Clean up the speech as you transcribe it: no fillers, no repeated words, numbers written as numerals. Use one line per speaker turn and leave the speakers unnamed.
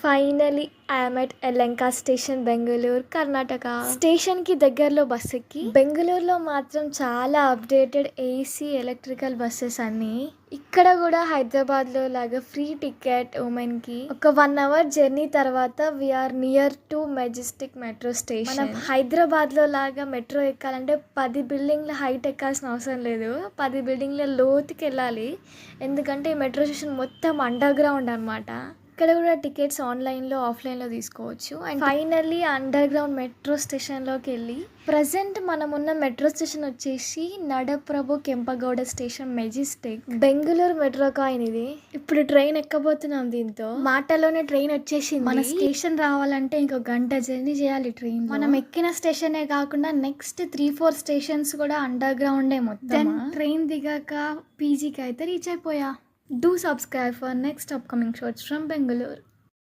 Finally I'm at Yelahanka station, Bengaluru, Karnataka. Station కి దగ్గరలో bus ఎక్కి, బెంగళూరులో మాత్రం చాలా అప్డేటెడ్ ఏసీ ఎలక్ట్రికల్ బస్సెస్ అన్ని. ఇక్కడ కూడా హైదరాబాద్ లో లాగా ఫ్రీ టికెట్ ఉమెన్ కి. ఒక 1 hour జర్నీ తర్వాత we are near to Majestic metro station. మనం హైదరాబాద్ లో లాగా మెట్రో ఎక్కాలంటే 10 బిల్డింగ్ల హైట్ ఎక్కాల్సిన అవసరం లేదు, 10 బిల్డింగ్ల లోతుకి వెళ్ళాలి. ఎందుకంటే ఈ మెట్రో స్టేషన్ మొత్తం అండర్ గ్రౌండ్ అనమాట. ఇక్కడ కూడా టికెట్స్ ఆన్లైన్లో ఆఫ్లైన్లో తీసుకోవచ్చు. And finally underground metro స్టేషన్లోకి వెళ్ళి, ప్రజెంట్ మనం ఉన్న మెట్రో స్టేషన్ వచ్చేసి Nadaprabhu Kempegowda station, Majestic, Bengaluru metro coin ఇది. ఇప్పుడు ట్రైన్ ఎక్కబోతున్నాం. దీంతో మాటలోనే ట్రైన్ వచ్చేసింది. మన స్టేషన్ రావాలంటే ఇంకో గంట జర్నీ చేయాలి ట్రైన్. మనం ఎక్కిన స్టేషనే కాకుండా నెక్స్ట్ 3-4 స్టేషన్స్ కూడా అండర్ గ్రౌండే మొత్తం. ట్రైన్ దిగాక పీజీకి అయితే రీచ్ అయిపోయా. Do subscribe for next upcoming shots from Bengaluru.